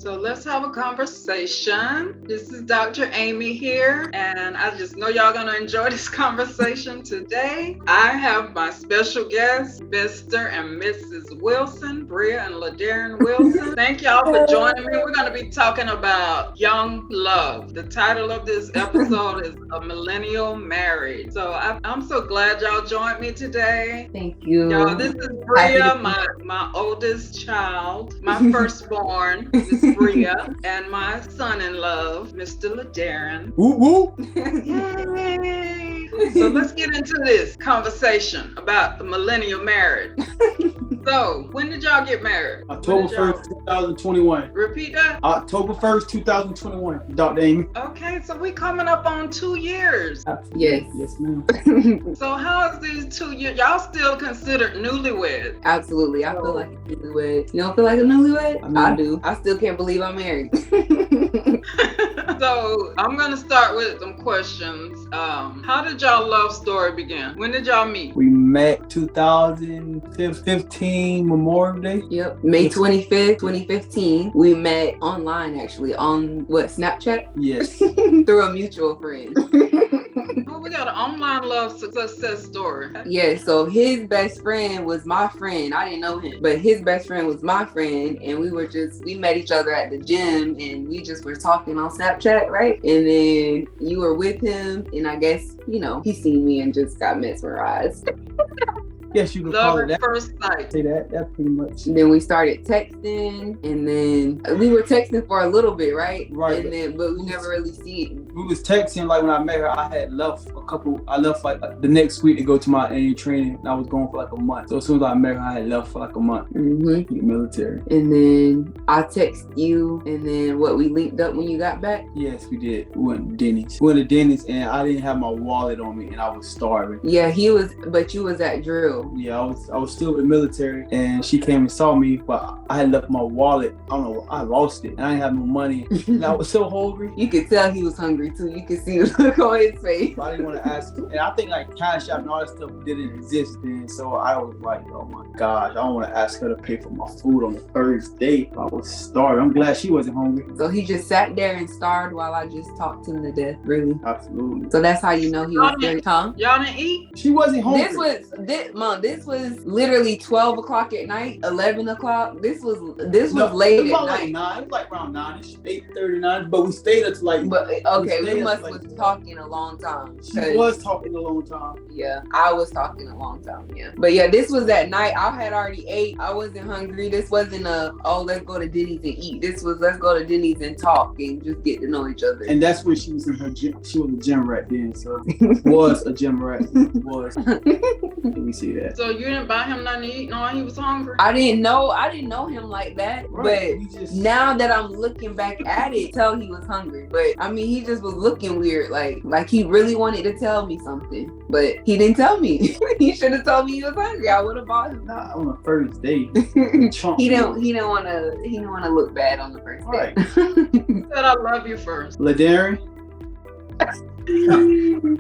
So let's have a conversation. This is Dr. Amy here, and I just know y'all gonna enjoy this conversation today. I have my special guest, Mr. and Mrs. Wilson, Breia and Ladaran Wilson. Thank y'all for joining me. We're gonna be talking about young love. The title of this episode is A Millennial Married. So I'm so glad y'all joined me today. Thank you. Y'all, this is Breia, my oldest child, my firstborn, Miss Breia, and my son-in-law, Mr. Ladaran. Woo woo. Yay! So let's get into this conversation about the millennial marriage. So, when did y'all get married? October 1st, 2021. Repeat that? October 1st, 2021. Dr. Amy. Okay, so we coming up on 2 years. Yes. Yes, ma'am. So how is these 2 years? Y'all still considered newlyweds? Absolutely. I feel like a newlywed. You don't feel like a newlywed? I do. I still can't believe I'm married. So I'm gonna start with some questions. How did y'all love story begin? When did y'all meet? We met 2015 Memorial Day. Yep. May 25th, 2015. We met online, actually, on Snapchat? Yes. Through a mutual friend. Oh, we got an online love success story. Yeah, so his best friend was my friend. I didn't know him, but his best friend was my friend, and we met each other at the gym, and we just were talking on Snapchat, right? And then you were with him, and I guess, he seen me and just got mesmerized. Yes, you can Love call it at that. first sight. Say that. That's pretty much. And then we started texting, and then we were texting for a little bit, right? Right. And then, but we never really see it. We was texting like when I met her. I had left like the next week to go to my AA training, and I was going for like a month. So as soon as I met her, I had left for like a month. Mm-hmm. In the military. And then I text you, and then we linked up when you got back? Yes, we did. We went to Denny's. and I didn't have my wallet on me, and I was starving. Yeah, but you was at drill. Yeah, I was still in the military, and she came and saw me, but I had left my wallet. I don't know, I lost it, and I didn't have no money. And I was so hungry. You could tell he was hungry too. You could see the look on his face. I didn't want to ask him. And I think like Cash App and all that stuff didn't exist then. So I was like, oh my gosh, I don't want to ask her to pay for my food on the first date. I was starving. I'm glad she wasn't hungry. So he just sat there and starved while I just talked him to death, really. Absolutely. So that's how you know he was very calm. Y'all didn't eat? She wasn't hungry. This was literally 12 o'clock at night, 11 o'clock. This was late it was at like night. 9. It was like around 9ish, 8:39. But we stayed until like. But okay, we stayed must like, was talking a long time. She was talking a long time. Yeah, I was talking a long time. Yeah, but yeah, this was at night. I had already ate. I wasn't hungry. This wasn't let's go to Denny's and eat. This was let's go to Denny's and talk and just get to know each other. And that's when she was in her gym. She was a gym rat then, so was a gym rat. Was. Let me see that. So you didn't buy him nothing to eat knowing he was hungry? I didn't know him like that. Right. But now that I'm looking back at it, tell he was hungry. But I mean, he just was looking weird, like he really wanted to tell me something, but he didn't tell me. He should have told me he was hungry. I would have bought him. Not on the first date. He didn't want to look bad on the first date. Right. He said I love you first. Ladaran.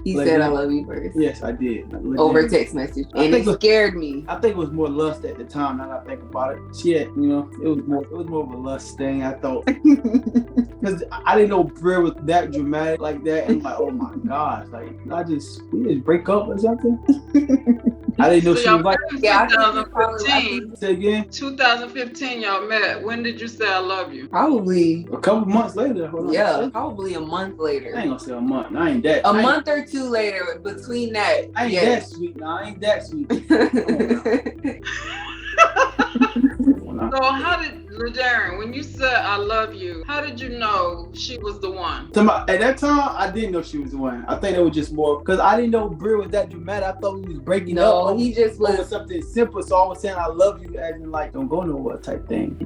He said I love you first. Yes, I did. Over text message. And it scared me. I think it was more lust at the time. Now that I think about it. She had, it was more of a lust thing, I thought. Because I didn't know Breia was that dramatic like that. And like, oh my gosh, like we just break up or something. I didn't know she was like. Yeah, 2015. Say again. 2015, y'all met. When did you say I love you? Probably a couple months later. Hold on. Yeah, probably a month later. I ain't gonna say a month. I ain't that. A month or two later, between that. I ain't that sweet. No, I ain't that sweet. So how did Ladaran, when you said I love you, how did you know she was the one? At that time, I didn't know she was the one. I think it was just more because I didn't know Breia was that dramatic. I thought he was breaking up. No, he just was something simple. So I was saying I love you as in like don't go nowhere type thing.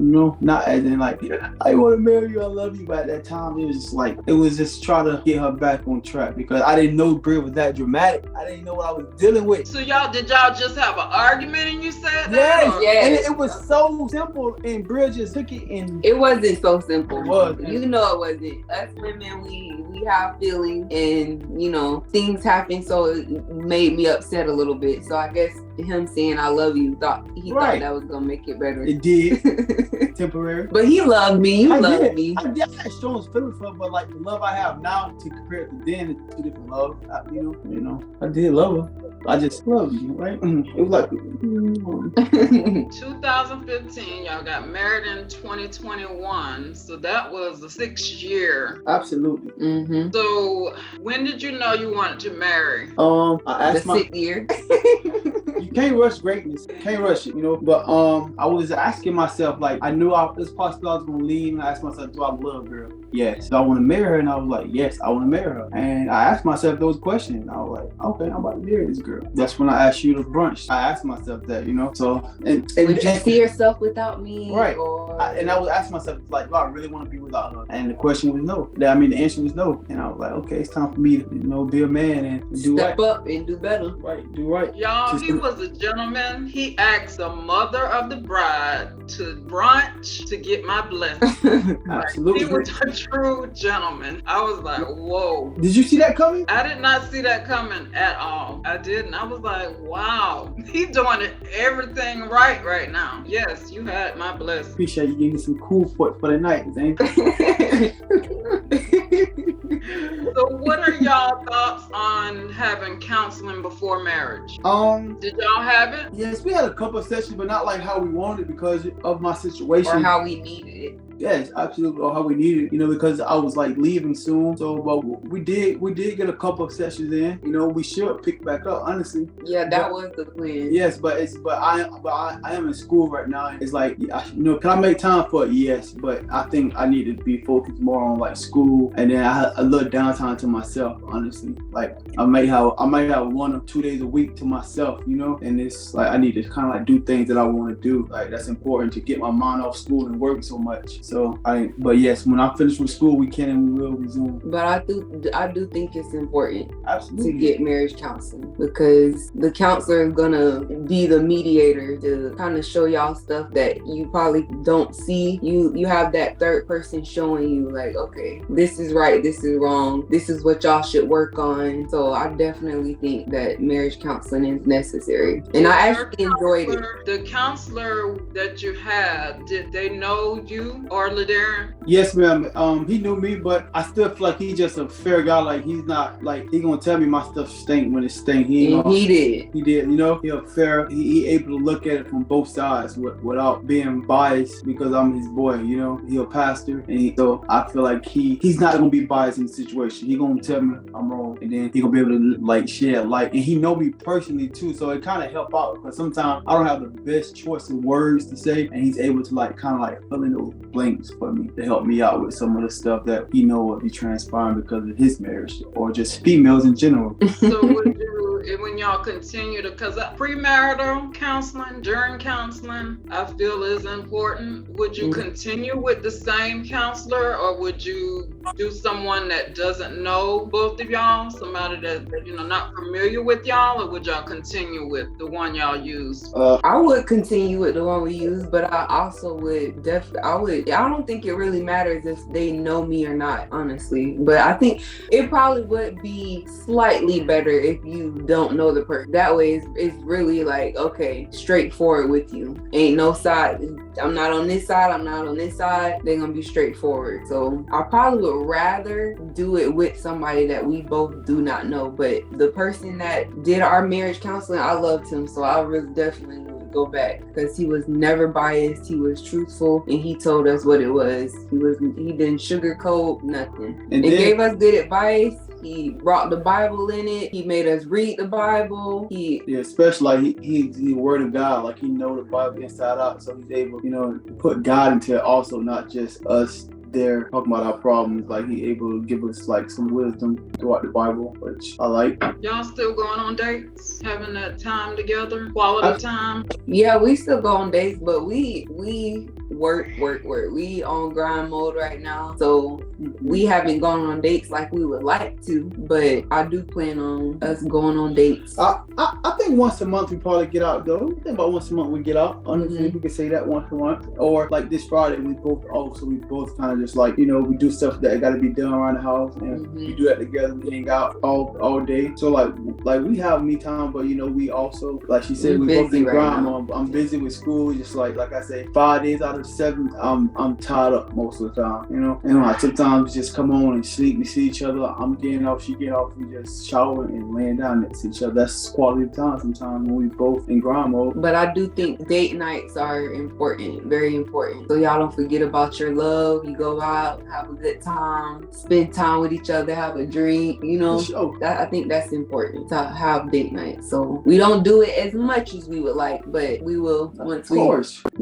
Not as in like I want to marry you, I love you. But at that time, it was just trying to get her back on track because I didn't know Breia was that dramatic. I didn't know what I was dealing with. So did y'all just have an argument and you said that? Yes. And it was so simple, and Breia just just took it in. It wasn't so simple. It was. You know it wasn't. Us women, we have feelings, and you know things happen, so it made me upset a little bit. So I guess him saying "I love you" thought that was gonna make it better. It did. Temporary. But he loved me. You loved me. I had strong feelings for her, but like the love I have now to compare it to then, it's two different love. You know, I did love her. I just love you, right? It was like 2015, y'all got married in 2021, so that was the 6th year. Absolutely. Mm-hmm. So when did you know you wanted to marry? I asked the 6th year. You can't rush greatness. Can't rush it, you know. But I was asking myself, like, I knew this possibility I was gonna leave, and I asked myself, do I love girl? Yes. Do I want to marry her? And I was like, yes, I want to marry her. And I asked myself those questions. I was like, okay, I'm about to marry this girl. That's when I asked you to brunch. I asked myself that, you know. So and would you see yourself without me? Right. Or... and I was asking myself, like, do I really want to be without her? And the question was no. The answer was no. And I was like, okay, it's time for me to, be a man and do step up and do better. Right, do right. Y'all, he was a gentleman. He asked the mother of the bride to brunch to get my blessing. Absolutely. He was a true gentleman. I was like, whoa. Did you see that coming? I did not see that coming at all. I didn't. I was like, wow. He's doing everything right now. Yes, you had my blessing. Appreciate you giving me some cool for the night, ain't So what are y'all thoughts on having counseling before marriage? Did y'all have it? Yes, we had a couple of sessions, but not like how we wanted it because of my situation. Or how we needed it. Yes, absolutely, or how we needed it, because I was like leaving soon. So, but we did get a couple of sessions in. We should pick back up, honestly. Yeah, that was the plan. Yes, but I am in school right now. It's like, can I make time for it? Yes, but I think I need to be focused more on like school, and then I have a little downtime to myself. Honestly, like I might have 1 or 2 days a week to myself. And it's like I need to kind of like do things that I want to do. Like that's important to get my mind off school and work so much. So but yes, when I finish with school, we can and we will resume. But I do think it's important Absolutely to get marriage counseling, because the counselor is gonna be the mediator to kind of show y'all stuff that you probably don't see. You have that third person showing you like, okay, this is right, this is wrong, this is what y'all should work on. So I definitely think that marriage counseling is necessary, and I actually enjoyed it. The counselor that you had, did they know you or Ladaran? Yes, ma'am. He knew me, but I still feel like he's just a fair guy. Like he's not like he gonna tell me my stuff stink when it stink. He did. He did. He's fair. He able to look at it from both sides without being biased because I'm his boy. He's a pastor, and so I feel like he's not gonna be biased in the situation. He gonna tell me I'm wrong, and then he gonna be able to like shed light. And he know me personally too, so it kind of help out because sometimes I don't have the best choice of words to say, and he's able to like kind of like fill in those blanks for me to help me out with some of the stuff that he know will be transpiring because of his marriage or just females in general. So would you, when y'all continue to, because premarital counseling, during counseling, I feel is important. Would you continue with the same counselor, or would you do someone that doesn't know both of y'all, somebody that not familiar with y'all, or would y'all continue with the one y'all used? I would continue with the one we used, but I also would I don't think it really matters if they know me or not, honestly. But I think it probably would be slightly better if you don't know the person. That way it's really like, okay, straightforward with you. Ain't no side. I'm not on this side, I'm not on this side. They're gonna be straightforward. So I probably would rather do it with somebody that we both do not know. But the person that did our marriage counseling, I loved him, so I really definitely would go back because he was never biased. He was truthful, and he told us what it was. He didn't sugarcoat nothing, and gave us good advice. He brought the Bible in it. He made us read the Bible. Especially like he's the word of God. Like he know the Bible inside out, so he's able, to put God into it also, not just us there talking about our problems. Like he able to give us like some wisdom throughout the Bible, which I like. Y'all still going on dates, having that time together, quality time? Yeah, we still go on dates, but we work. We on grind mode right now, so we haven't gone on dates like we would like to, but I do plan on us going on dates. I think once a month we probably get out though. I think about once a month we get out. Honestly, we can say that once a month. Or like this Friday we both off, so we both kind of just like, you know, we do stuff that got to be done around the house, and we do that together. We hang out all day. So like we have me time, but you know, we also, like she said, we both in grind mode. I'm busy with school. Just like I say, 5 days out of 7, I'm tied up most of the time. You know, and like sometimes we just come on and sleep. We see each other. I'm getting off, she getting off. We just shower and laying down next to each other. That's quality time sometimes when we both in grind mode. But I do think date nights are important, very important. So y'all don't forget about your love. You go out, have a good time, spend time with each other, have a drink, you know. Sure. I think that's important to have date nights. So we don't do it as much as we would like, but we will once we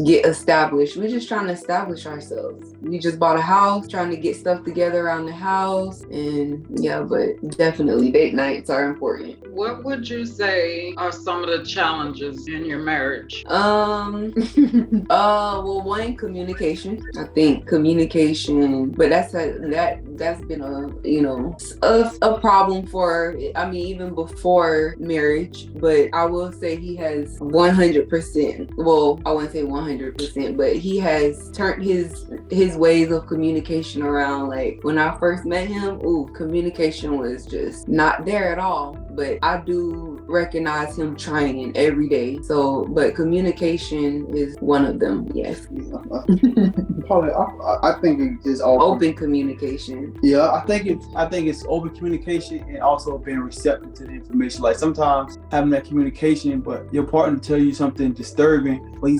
get established. We're just trying to establish ourselves. We just bought a house, trying to get stuff together around the house, and yeah, but definitely date nights are important. What would you say are some of the challenges in your marriage? Well, one, communication. I think communication, but that's been a problem for, I mean, even before marriage. But I will say he has 100%. Well, I wouldn't say 100%, but he has turned his ways of communication around. Like when I first met him, communication was just not there at all. But I do recognize him trying every day. So, but communication is one of them. Yes. Probably, I think it's all open communication. Yeah, I think it's open communication and also being receptive to the information. Like sometimes having that communication, but your partner tell you something disturbing, but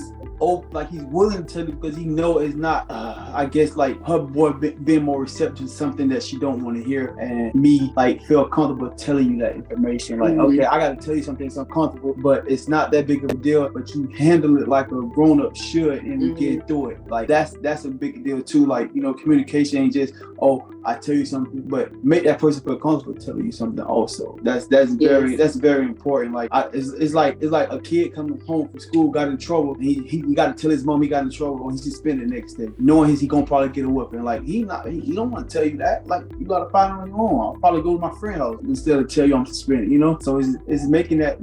he's willing to tell you because he know it's not. I guess like her boy being more receptive to something that she don't want to hear, and me like feel comfortable telling you that information. Like, okay, I got to tell you something that's uncomfortable, but it's not that big of a deal. But you handle it like a grown up should, and we get through it. Like that's a big deal too. Like, you know, communication ain't just, oh, I tell you something, but make that person feel comfortable telling you something also. That's very important. Like it's like a kid coming home from school got in trouble. And he got to tell his mom he got in trouble, or he should spend it next day, knowing he gonna probably get a whooping. Like he don't want to tell you that. Like you gotta find it on your own. I'll probably go to my friend's house instead of tell you I'm suspended. You know, so it's making that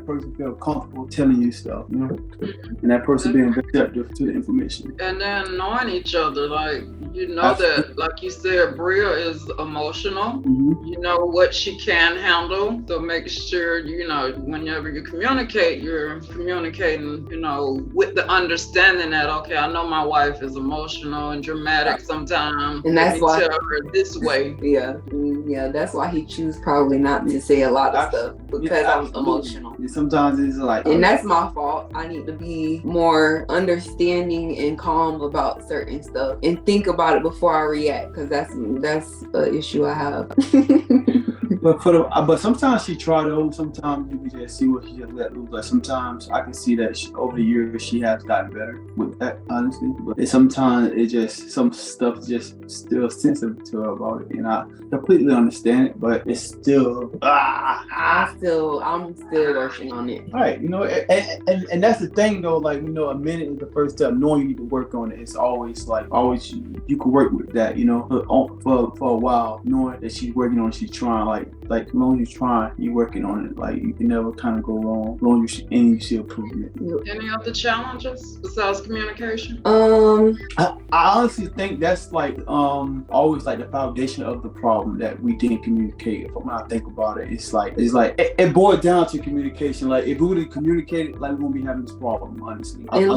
person feel comfortable telling you stuff. You know, and that person being receptive to the information. And then knowing each other, like you know that, like you said, Breia is emotional. You know what she can handle. So make sure, you know, whenever you communicate, you're communicating, you know, with the understanding that, okay, I know my wife is emotional and dramatic sometimes, and that's why tell her this way. Yeah, that's why he chooses probably not to say a lot of stuff, because I'm emotional. And sometimes it's like, and that's my fault. I need to be more understanding and calm about certain stuff and think about it before I react, because that's an issue I have. But sometimes she try though. Sometimes you can just see what she just let loose. Like sometimes I can see that over the years she has gotten better with that, honestly. But sometimes it just, some stuff just still sensitive to her about it, and I completely understand it. But it's still, I'm still working on it. All right, you know, and that's the thing though. Like, you know, a minute is the first step. Knowing you need to work on it, it's always you can work with that. You know, for a while, knowing that she's working on it, she's trying. Like as long as you're trying, you're working on it. Like you can never kind of go wrong. As long as you see improvement. Any other challenges besides communication? I honestly think that's like always like the foundation of the problem, that we didn't communicate. When I think about it, it's like it boils down to communication. Like if we would have communicated, like we won't be having this problem, honestly. And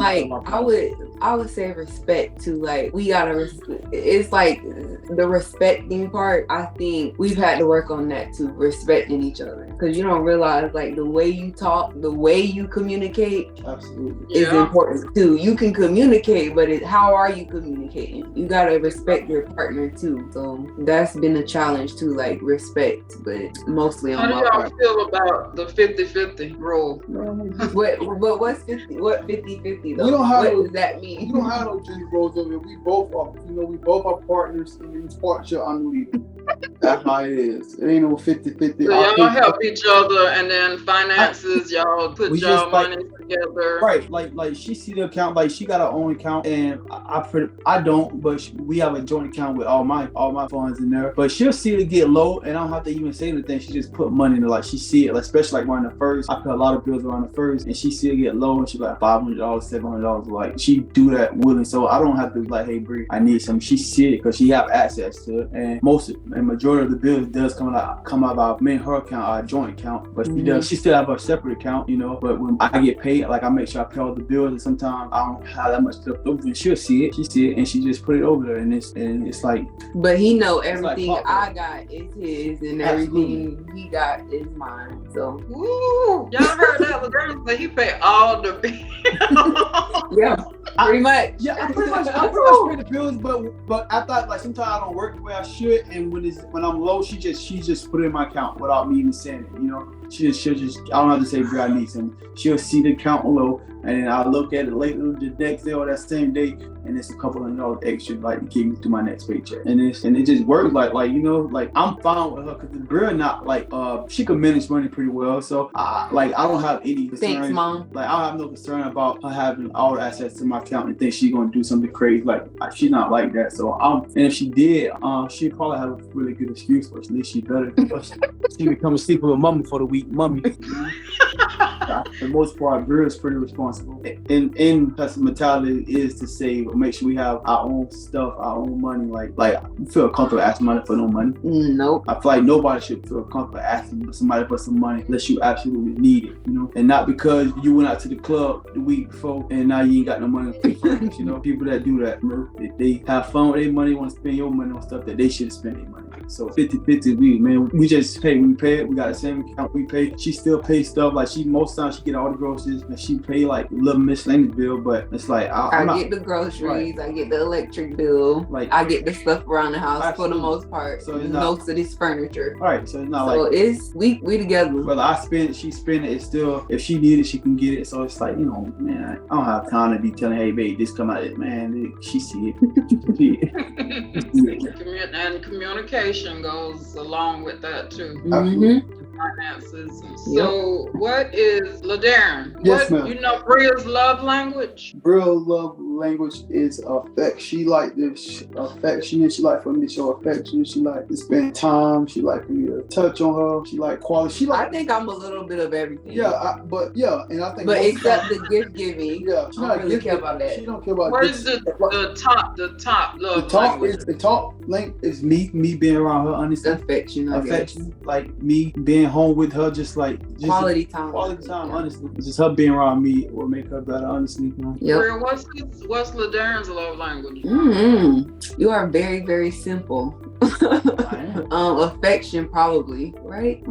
I would say respect too. Like we gotta it's like the respecting part. I think we've had to work on that too, respecting each other, because you don't realize like the way you talk, the way you communicate, absolutely, is important too. You can communicate, but how are you communicating? You gotta respect your partner too. So that's been a challenge too, like respect, but mostly on my part. How do y'all feel about the 50-50 rule? But what's 50? What 50-50 though? What does that mean? We don't have no gender roles over here. We both are partners, and each partnership unleading. That's how it is. It ain't no 50-50. So y'all help each other, and then finances, y'all put y'all money together. Right, like she see the account, like she got her own account, and I don't, but we have a joint account with all my funds in there. But she'll see it get low, and I don't have to even say anything. She just put money in it, like she see it, like, especially like around the first. I put a lot of bills around the first, and she see it get low, and she like $500, $700, like she do that willing. So I don't have to be like, hey Bree, I need some. She see it because she have access to it, and majority of the bills does come out of our her account, our joint account. But she still have a separate account, you know. But when I get paid, like I make sure I pay all the bills, and sometimes I don't have that much stuff over, and she'll see it. She see it, and she just put it over there, and it's like. But he know everything like I got is his, and everything he got is mine. So. Ooh, y'all heard that? The girl said he paid all the bills. Yeah. Pretty much. Yeah, I pretty much pay the bills, but I thought like sometimes I don't work the way I should, and when I'm low, she just put it in my account without me even saying it, you know. She'll just I don't have to say, "Bro, I need some." She'll see the account low, and then I'll look at it later the next day or that same day, and it's a couple $100 extra, like to keep me through my next paycheck. And it just works like you know, like I'm fine with her because the girl not like she can manage money pretty well, so I don't have any concern. Thanks, Mom. Like I don't have no concern about her having all the access to my account and think she's gonna do something crazy. Like she's not like that. So and if she did, she'd probably have a really good excuse for it. At least she better. She would come and sleep with her mama for the week. Mommy. For the most part, girls pretty responsible. And her mentality is to save or make sure we have our own stuff, our own money. Like you feel comfortable asking money for no money. Nope. I feel like nobody should feel comfortable asking somebody for some money unless you absolutely need it, you know. And not because you went out to the club the week before and now you ain't got no money for friends, you know. People that do that, you know, they have fun with their money, want to spend your money on stuff that they should spend their money on. So 50-50, we just pay. We pay it. We got the same account. We pay. She still pays stuff. Like most times she get all the groceries and she pay like a little miscellaneous bill. But it's like I get the groceries. Right. I get the electric bill. Like I get the stuff around the house. Absolutely. For the most part. So most of this furniture. Right. So it's not so it's we together. Whether I spend it, she spend it. It's still if she need it, she can get it. So it's like, you know, man, I don't have time to be telling, hey babe, this come out. Man, she see it. And communication goes along with that too. Mm-hmm. Finances. So what is Ladaran? Yes, what ma'am. You know Breia's love language? Breia's love language is affection. She like this affection. She like for me to show affection. She like to spend time. She like for me to touch on her. She like quality. She like. I think I'm a little bit of everything. And I think. But except the gift giving. Yeah, she don't really care about that. She don't care about. Where's the top love language? The top link is me being around her, honestly. Affection, like me being home with her, just quality time, honestly. Just her being around me will make her better, honestly. Yep. What's Ladaran's love language? Mm-hmm. You are very, very simple. Affection, probably, right?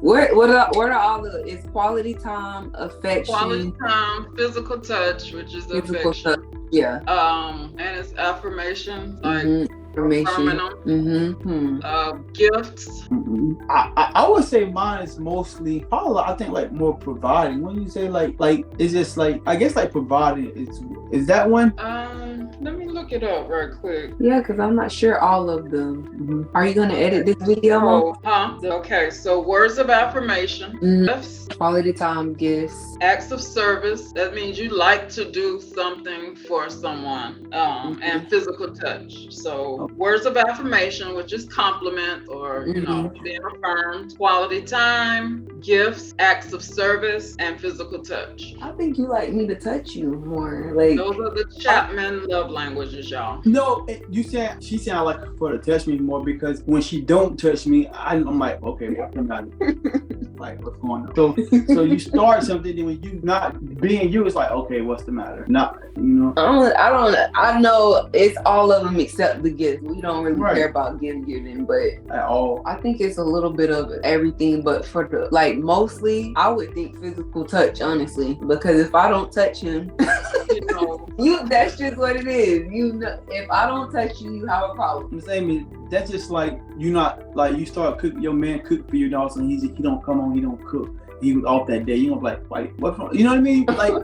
What are all the? It's quality time, affection, quality time, physical touch, which is affection. Touch. Yeah. And it's affirmation, like. Gifts. I would say mine is mostly probably I think like more providing. When you say like it's just like I guess like providing is that one? Let me look it up real quick. Yeah, because I'm not sure all of them. Mm-hmm. Are you gonna edit this video? Okay, so words of affirmation, gifts, quality time, gifts, acts of service. That means you like to do something for someone, and physical touch. So words of affirmation, which is compliment or you know being affirmed. Quality time, gifts, acts of service, and physical touch. I think you like me to touch you more. Like those are the Chapman love languages, y'all. No, she sound like for to touch me more because when she don't touch me, I'm like, okay, what's like what's going on? So you start something, then when you not being you, it's like, okay, what's the matter? Not, you know. I know it's all of them except the gifts. We don't really care about gift giving, but at all. I think it's a little bit of everything, but for the mostly, I would think physical touch, honestly, because if I don't touch him, that's just what it is. You know, if I don't touch you, you have a problem. I'm saying that's just like you not like you start cooking. Your man cook for your dog, and he don't come on, he don't cook. He was off that day. You know, like what's wrong? You know what I mean? Like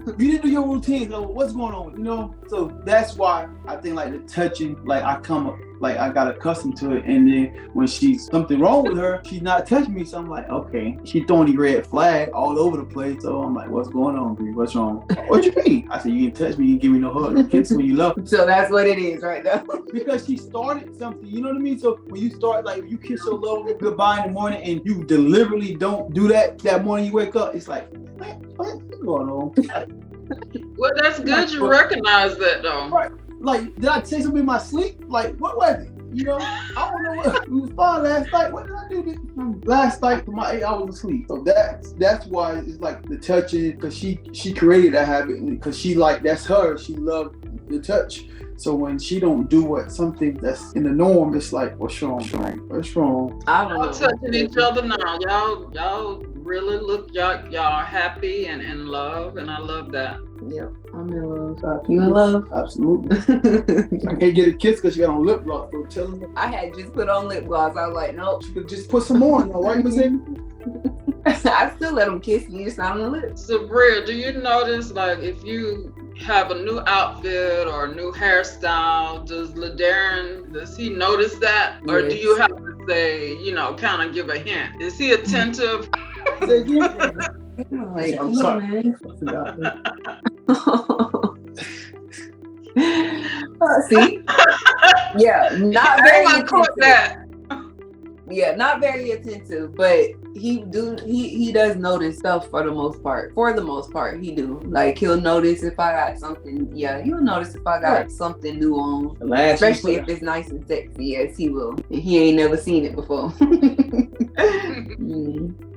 You didn't do your routine, so what's going on? You know? So that's why I think like the touching, like I got accustomed to it, and then when she's something wrong with her, she's not touching me. So I'm like, okay, she throwing the red flag all over the place. So I'm like, what's going on, Bree? What's wrong? What you mean? I said, you didn't touch me, you didn't give me no hug, no kiss when you love me. So that's what it is right now. Because she started something, you know what I mean? So when you start, like, you kiss your love goodbye in the morning and you deliberately don't do that morning you wake up, it's like, what's going on? Well, that's good you recognize that, though. Right. Like, did I say something in my sleep? Like, what was it? You know, I don't know what it was fine last night. What did I do last night for my 8 hours of sleep? So that's why it's like the touching, because she created that habit, because she like, that's her. She loved the touch. So when she don't do something that's in the norm, it's like, what's wrong? What's wrong? I don't know. Y'all touching each other now. Y'all really look y'all happy and in love, and I love that. Yep, I'm in love. You in love? Absolutely. I can't get a kiss because she got on lip gloss. So tell me. I had just put on lip gloss. I was like, nope. She could just put some more on, right, Miss Amy? I still let them kiss me, just not on the lips. So, Breia, do you notice, like, if you have a new outfit or a new hairstyle, does he notice that? Yes. Or do you have to say, kind of give a hint? Is he attentive? Like, I'm sorry. See? Yeah, not very attentive. Yeah, not very attentive, but he does notice stuff for the most part. For the most part, he do. Like, he'll notice if I got something. Yeah, he'll notice if I got something new on. Especially if it's nice and sexy. Yes, he will. And he ain't never seen it before.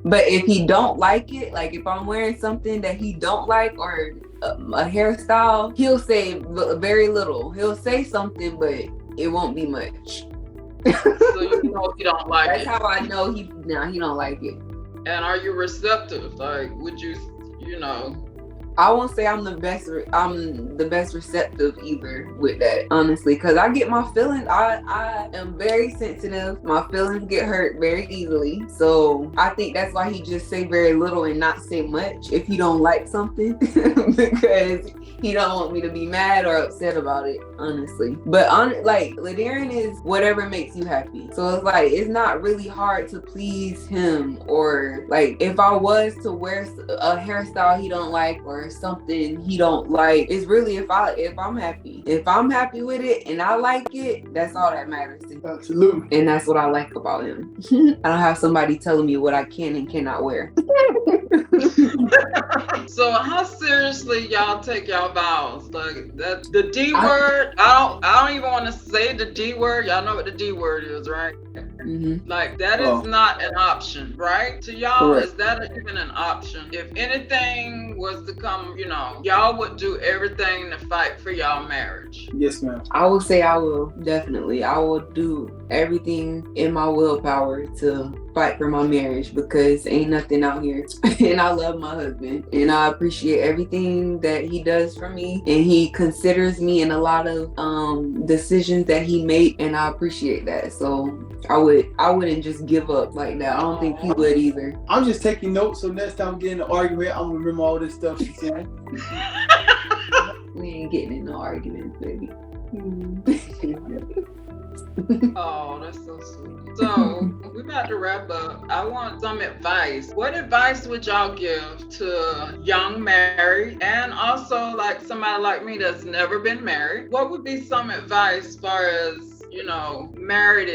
But if he don't like it, like if I'm wearing something that he don't like or a hairstyle, he'll say very little. He'll say something, but it won't be much. So you know he don't like That's it. That's how I know he don't like it. And are you receptive? Like, would you I won't say I'm the best receptive either with that, honestly, because I get my feelings. I am very sensitive. My feelings get hurt very easily. So I think that's why he just say very little and not say much if he don't like something, because he don't want me to be mad or upset about it, honestly. But like, Ladaran is whatever makes you happy. So it's like, it's not really hard to please him. Or like, if I was to wear a hairstyle he don't like or something he don't like, it's really if I'm happy. If I'm happy with it and I like it, that's all that matters to me. Absolutely. And that's what I like about him. I don't have somebody telling me what I can and cannot wear. So how seriously y'all take y'all vows? Like, that the D word, I don't even want to say the D word. Y'all know what the D word is, right? Mm-hmm. Like, that is not an option, right? To y'all, Correct. Is that even an option? If anything was to come, y'all would do everything to fight for y'all marriage. Yes, ma'am. I will say I will, definitely. I will do everything in my willpower to fight for my marriage, because ain't nothing out here. And I love my husband, and I appreciate everything that he does for me, and he considers me in a lot of decisions that he makes, and I appreciate that. So I wouldn't just give up like that. I don't think he would either. I'm just taking notes, so next time we get in an argument, I'm gonna remember all this stuff she said. We ain't getting in no arguments, baby. Oh, that's so sweet. So we're about to wrap up. I want some advice. What advice would y'all give to young married, and also like somebody like me that's never been married? What would be some advice as far as, marriage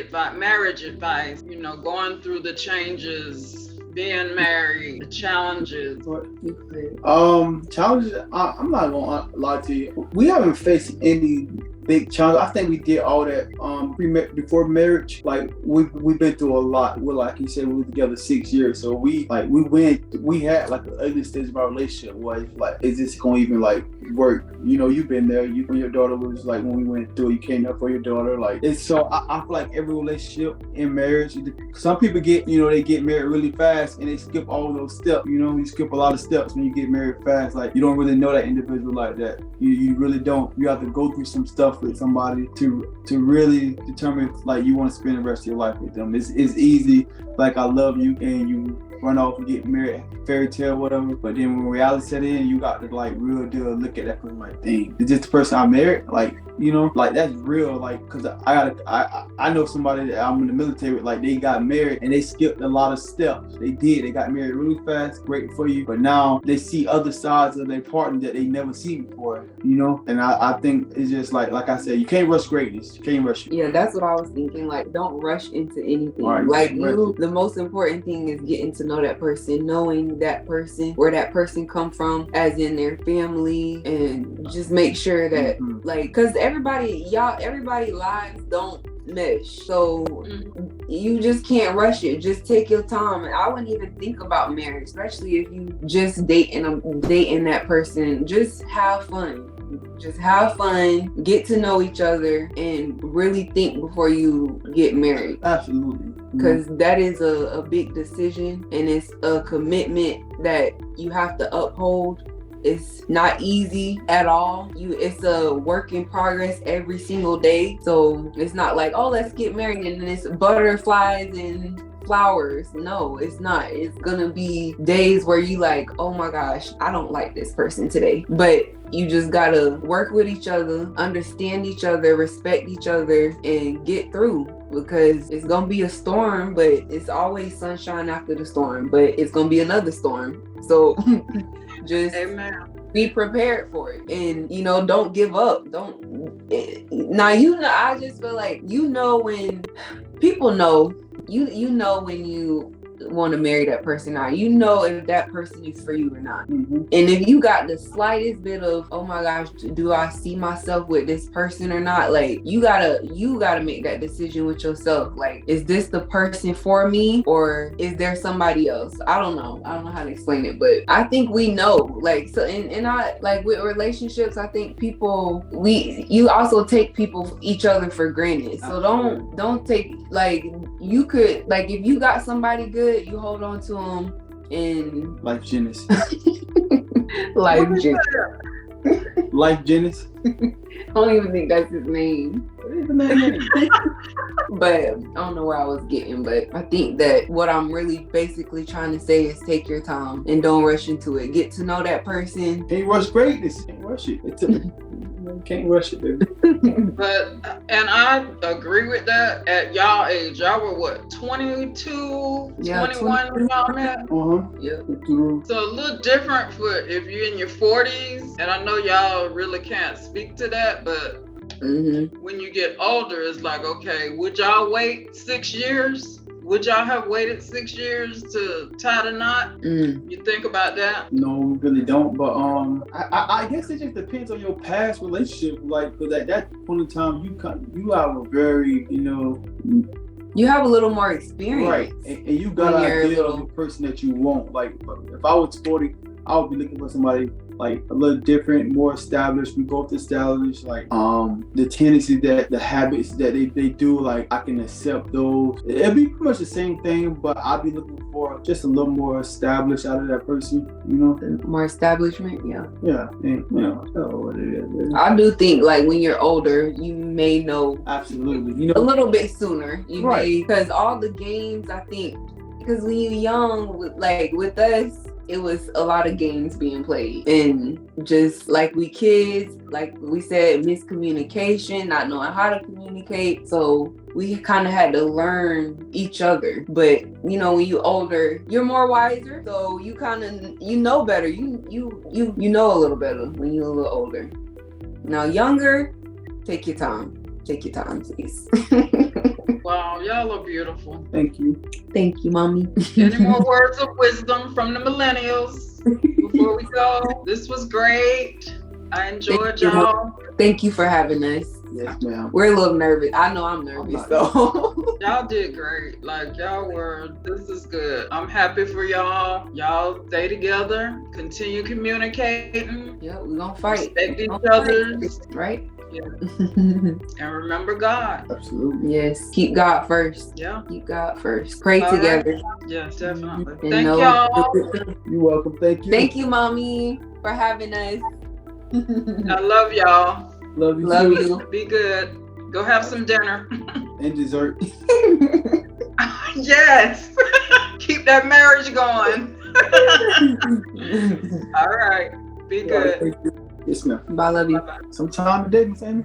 advice, going through the changes, being married, the challenges? Challenges, I'm not gonna lie to you. We haven't faced any big challenge. I think we did all that before marriage. Like, we've been through a lot. We're, like you said, we were together 6 years, so we had like the ugly stage of our relationship was like, is this gonna even like work? You've been there. When your daughter was like, when we went through it, you came up for your daughter. Like, it's so I feel like every relationship in marriage, some people get they get married really fast and they skip all those steps. You skip a lot of steps when you get married fast. Like, you don't really know that individual like that. You really don't. You have to go through some stuff with somebody to really determine like you want to spend the rest of your life with them. It's easy, like, I love you and you run off and get married, fairy tale, whatever. But then when reality set in, you got to like real deal look at that person like, dang, is this the person I married? Like, you know, like that's real. Like, cause I know somebody that I'm in the military with, like they got married and they skipped a lot of steps. They got married really fast, great for you. But now they see other sides of their partner that they never seen before, you know? And I think it's just like I said, you can't rush greatness. You can't rush it. Yeah, that's what I was thinking. Like, don't rush into anything. Right, like right. the most important thing is getting to know that person, knowing that person, where that person come from, as in their family, and just make sure that like, cause everybody lives don't mesh, so you just can't rush it. Just take your time. I wouldn't even think about marriage, especially if you just dating that person. Just have fun. Just have fun, get to know each other, and really think before you get married. Absolutely. Because that is a big decision, and it's a commitment that you have to uphold. It's not easy at all. It's a work in progress every single day. So it's not like, oh, let's get married and then it's butterflies and flowers. No, it's not. It's gonna be days where you like, oh my gosh, I don't like this person today. But you just gotta work with each other, understand each other, respect each other, and get through. Because it's gonna be a storm, but it's always sunshine after the storm. But it's gonna be another storm. So just be prepared for it, and don't give up. I just feel like when people know you know when you want to marry that person or not. You know if that person is for you or not. And if you got the slightest bit of, oh my gosh, do I see myself with this person or not? Like you gotta make that decision with yourself. Like, is this the person for me, or is there somebody else? I don't know how to explain it, but I think we know. Like, so and I like with relationships, I think you also take each other for granted. So don't take, like, you could, like, if you got somebody good, you hold on to them in Life Genesis. Life Genesis. Life Genesis. I don't even think that's his name. What is the name? But I don't know where I was getting, but I think that what I'm really basically trying to say is take your time and don't rush into it. Get to know that person. Can't rush greatness. Can't rush it. Can't rush it, baby. And I agree with that. At y'all age, y'all were what, 22, 21 when y'all met? Yeah. So a little different for if you're in your 40s, and I know y'all really can't speak to that, but when you get older, it's like, okay, would y'all wait 6 years? Would y'all have waited 6 years to tie the knot? You think about that? No, we really don't. But I guess it just depends on your past relationship. Like, because at that point in time, you have a very, you have a little more experience, right? And you got an idea of the person that you want. Like, if I was 40, I would be looking for somebody like a little different, more established. We both established, like the tendencies, the habits that they do, like I can accept those. It'd be pretty much the same thing, but I'd be looking for just a little more established out of that person, More establishment, yeah. Yeah, and that's what it is. Really. I do think, like, when you're older, you may know Absolutely, a little bit sooner. Right. Because all the games, I think, because when you're young, like with us, it was a lot of games being played, and just like we kids, like we said, miscommunication, not knowing how to communicate. So we kind of had to learn each other. But when you older, you're more wiser, so you kind of know better. You know a little better when you're a little older. Now younger, take your time, please. Wow, y'all are beautiful. Thank you. Thank you, mommy. Any more words of wisdom from the millennials before we go? This was great. I enjoyed y'all. Thank you for having us. Yes, ma'am. We're a little nervous. I know I'm nervous, so. Y'all did great. Like, this is good. I'm happy for y'all. Y'all stay together. Continue communicating. Yeah, we're gonna fight. Respect each other. Right? Yeah. And remember God. Absolutely. Yes. Keep God first. Yeah. Keep God first. Pray All together. Right. Yes, definitely. And Thank y'all. You're welcome. Thank you. Thank you, mommy, for having us. I love y'all. Love you. Love too. you. Be good. Go have some dinner. And dessert. Yes. Keep that marriage going. All right. Be good. Yes, ma'am. Bye, love you. Bye-bye. Sometime today, Miss Amy.